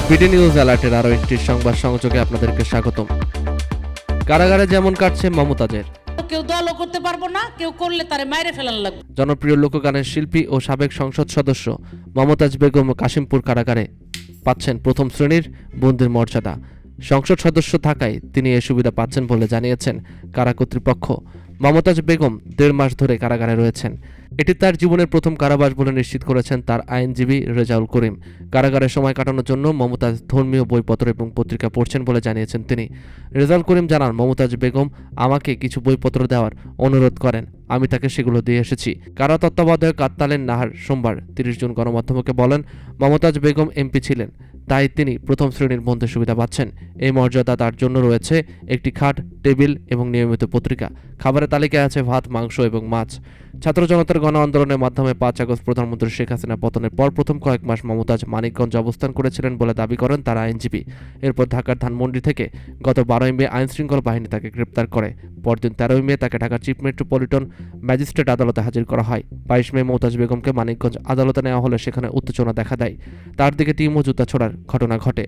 BD news অ্যালার্টের আরও একটি সংবাদ সংযোগে আপনাদেরকে স্বাগতম। কারাগারে যেমন কাটছে মমতাজের, কেউ দলও করতে পারবো না, কেউ করলে তারে মাইরে ফেলার লাগবে। জনপ্রিয় লোকগানের শিল্পী ও সাবেক সংসদ সদস্য মমতাজ বেগম কাশিমপুর কারাগারে পাচ্ছেন প্রথম শ্রেণীর বন্দির মর্যাদা। সংসদ সদস্য থাকায় তিনি এ সুবিধা পাচ্ছেন বলে জানিয়েছেন কারা কর্তৃপক্ষ। মমতাজ বেগম 1.5 মাস ধরে কারাগারে রয়েছেন। এটি তার জীবনের প্রথম কারাবাস বলে নিশ্চিত করেছেন তার আইনজীবী রেজাউল করিম। কারাগারে সময় কাটানোর জন্য মমতাজ ধর্মীয় বইপত্র এবং পত্রিকা পড়ছেন বলে জানিয়েছেন তিনি। রেজাউল করিম জানান, মমতাজ বেগম আমাকে কিছু বইপত্র দেওয়ার অনুরোধ করেন, আমি তাকে সেগুলো দিয়ে এসেছি। কারা তত্ত্বাবধায়ক কাত্তালেন নাহার সোমবার 30 জুন গণমাধ্যমকে বলেন, মমতাজ বেগম এমপি ছিলেন, তাই তিনি প্রথম শ্রেণীর বন্দির সুবিধা পাচ্ছেন। এই মর্যাদা তার জন্য রয়েছে একটি খাট, টেবিল এবং নিয়মিত পত্রিকা। খাবারের তালিকায় আছে ভাত, মাংস এবং মাছ। ছাত্র জনতার গণ আন্দোলনের মাধ্যমে 5 আগস্ট প্রধানমন্ত্রী শেখ হাসিনা পতনের পর প্রথম কয়েক মাস মমতাজ মানিকগঞ্জ অবস্থান করেছিলেন বলে দাবি করেন তার আইনজীবী। এরপর ঢাকার ধানমন্ডি থেকে গত 12 মে আইনশৃঙ্খলা বাহিনী তাকে গ্রেপ্তার করে। পরদিন 13 মে তাকে ঢাকার চিফ মেট্রোপলিটন ম্যাজিস্ট্রেট আদালতে হাজির করা হয়। 22 মে মমতাজ বেগমকে মানিকগঞ্জ আদালতে নেওয়া হলে সেখানে উত্তেজনা দেখা দেয়। তার দিকে টিম ও জুতা ছোড়ার ঘটনা ঘটে।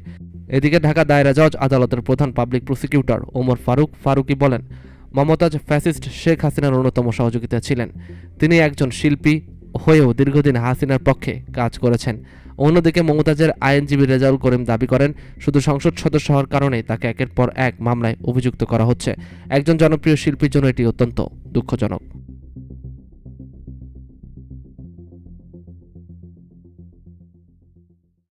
এদিকে ঢাকা দায়রা জজ আদালতের প্রধান পাবলিক প্রসিকিউটর ওমর ফারুকি বলেন, মমতাজ ফ্যাসিস্ট শেখ হাসিনার অন্যতম সহযোগিতা ছিলেন। তিনি একজন শিল্পী হয়েও দীর্ঘদিন হাসিনার পক্ষে কাজ করেছেন। অন্যদিকে মমতাজের আইনজীবী রেজাউল করিম দাবি করেন, শুধু সংসদ সদস্য হওয়ার কারণেই তাকে একের পর এক মামলায় অভিযুক্ত করা হচ্ছে। একজন জনপ্রিয় শিল্পীর জন্য এটি অত্যন্ত দুঃখজনক।